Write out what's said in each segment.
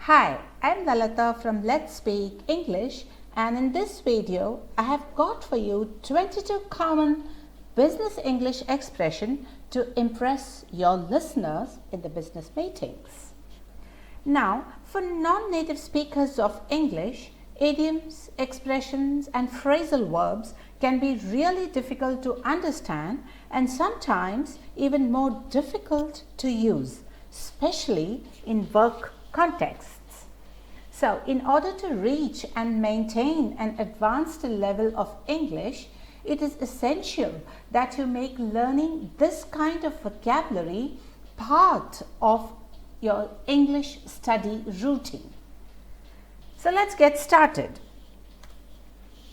Hi, I'm Lalita from Let's Speak English, and in this video I have got for you 22 common business English expression to impress your listeners in the business meetings. Now, for non-native speakers of English, idioms, expressions and phrasal verbs can be really difficult to understand and sometimes even more difficult to use, especially in work contexts. So, in order to reach and maintain an advanced level of English, it is essential that you make learning this kind of vocabulary part of your English study routine. So, let's get started.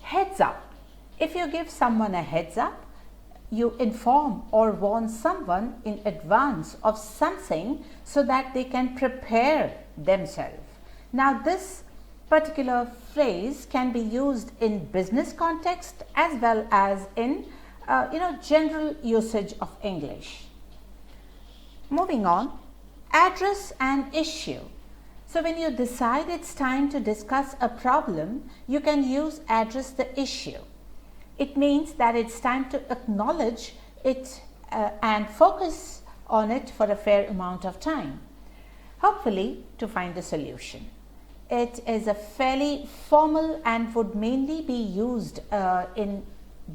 Heads up. If you give someone a heads up, you inform or warn someone in advance of something so that they can prepare themselves. Now, this particular phrase can be used in business context as well as in general usage of English. Moving on, address an issue. So when you decide it's time to discuss a problem, you can use address the issue. It means that it's time to acknowledge it and focus on it for a fair amount of time, hopefully to find a solution. It is a fairly formal and would mainly be used in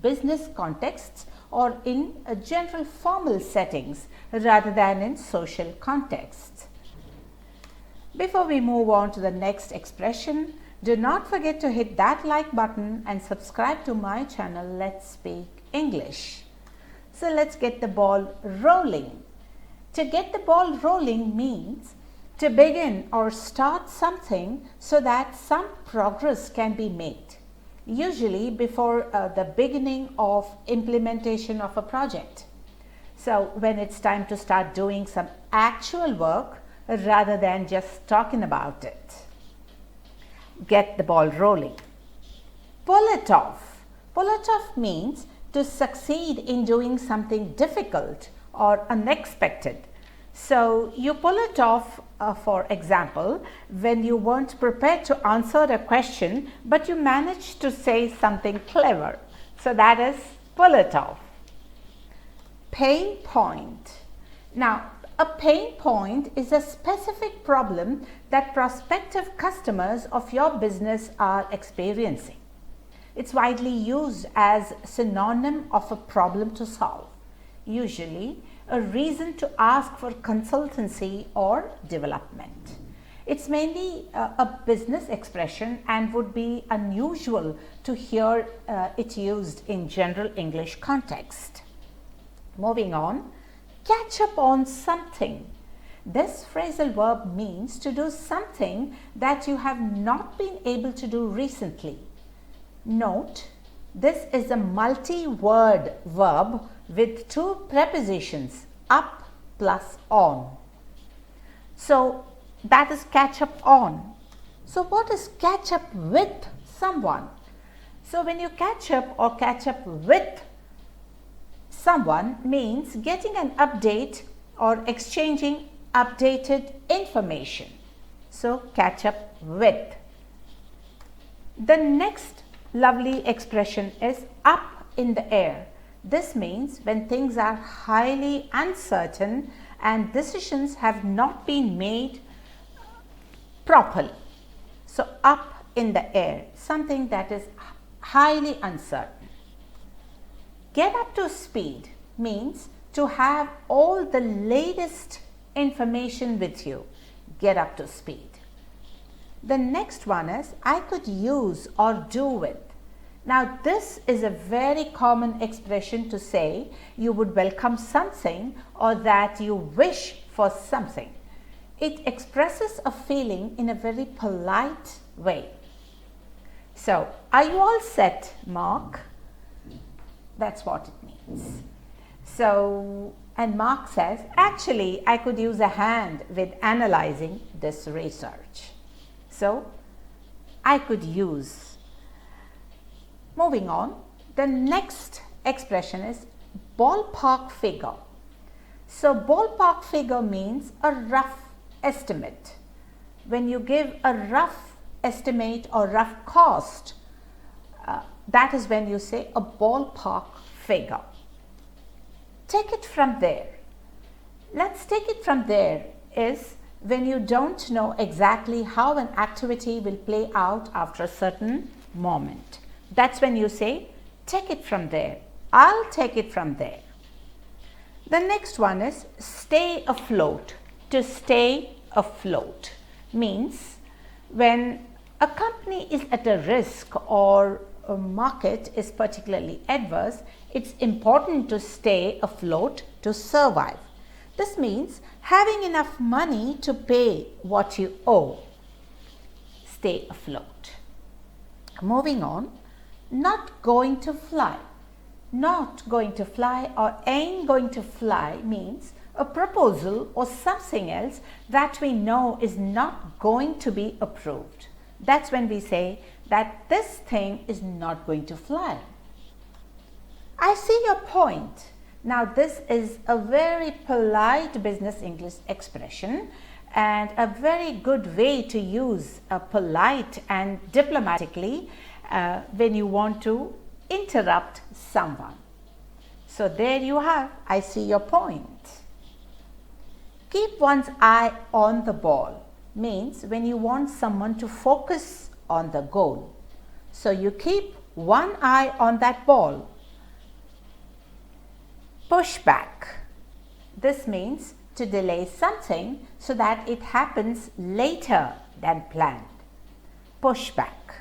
business contexts or in general formal settings rather than in social contexts. Before we move on to the next expression, do not forget to hit that like button and subscribe to my channel Let's Speak English. So let's get the ball rolling. To get the ball rolling means to begin or start something so that some progress can be made, usually before the beginning of implementation of a project. So when it's time to start doing some actual work rather than just talking about it. Get the ball rolling. Pull it off. Pull it off means to succeed in doing something difficult or unexpected. So you pull it off, for example, when you weren't prepared to answer a question, but you managed to say something clever. So that is pull it off. Pain point. Now, a pain point is a specific problem that prospective customers of your business are experiencing. It's widely used as synonym of a problem to solve, usually a reason to ask for consultancy or development. It's mainly a business expression and would be unusual to hear it used in general English context. Moving on. Catch up on something. This phrasal verb means to do something that you have not been able to do recently. Note, this is a multi-word verb with two prepositions, up plus on. So that is catch up on. So what is catch up with someone? So when you catch up or catch up with someone means getting an update or exchanging updated information. So catch up with. The next lovely expression is up in the air. This means when things are highly uncertain and decisions have not been made properly. So up in the air, something that is highly uncertain. Get up to speed means to have all the latest information with you. Get up to speed. The next one is I could use or do with. Now this is a very common expression to say you would welcome something or that you wish for something. It expresses a feeling in a very polite way. So, are you all set, Mark? That's what it means. So, and Mark says, actually, I could use a hand with analyzing this research. So, I could use. Moving on, the next expression is ballpark figure. So, ballpark figure means a rough estimate. when you give a rough estimate or rough cost, that is when you say a ballpark figure. Take it from there. Let's take it from there is when you don't know exactly how an activity will play out after a certain moment. That's when you say, take it from there. I'll take it from there. The next one is stay afloat. To stay afloat means when a company is at a risk or a market is particularly adverse, it's important to stay afloat to survive. This means having enough money to pay what you owe. Stay afloat. Moving on, not going to fly. Not going to fly or ain't going to fly means a proposal or something else that we know is not going to be approved. That's when we say that this thing is not going to fly. I see your point. Now, this is a very polite business English expression and a very good way to use a polite and diplomatically when you want to interrupt someone. So, there you have, I see your point. Keep one's eye on the ball means when you want someone to focus on the goal. So, you keep one eye on that ball. Push back. This means to delay something so that it happens later than planned. Push back.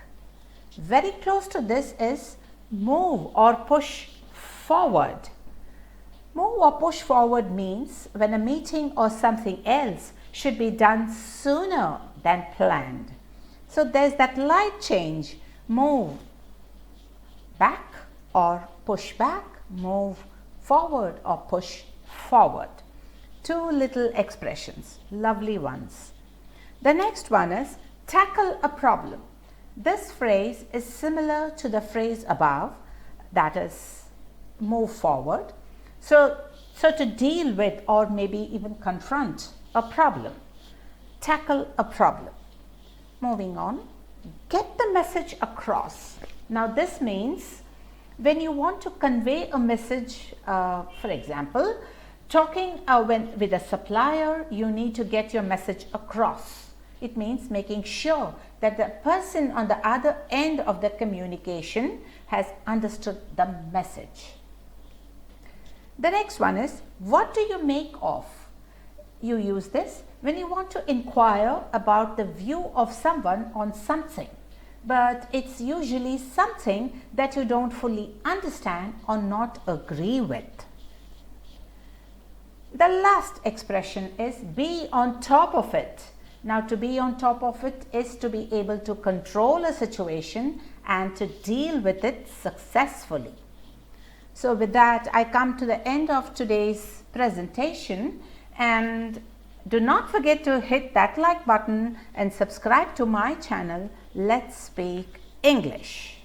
Very close to this is move or push forward. Move or push forward means when a meeting or something else should be done sooner than planned. So there's that light change. Move back or push back, move forward or push forward. Two little expressions, lovely ones. The next one is tackle a problem. This phrase is similar to the phrase above, that is move forward. So to deal with or maybe even confront a problem. Tackle a problem. Moving on, get the message across. Now this means when you want to convey a message, for example, talking with a supplier, you need to get your message across. It means making sure that the person on the other end of the communication has understood the message. The next one is, what do you make of? You use this when you want to inquire about the view of someone on something, but it's usually something that you don't fully understand or not agree with. The last expression is be on top of it. Now, to be on top of it is to be able to control a situation and to deal with it successfully. So with that, I come to the end of today's presentation, and do not forget to hit that like button and subscribe to my channel, Let's Speak English.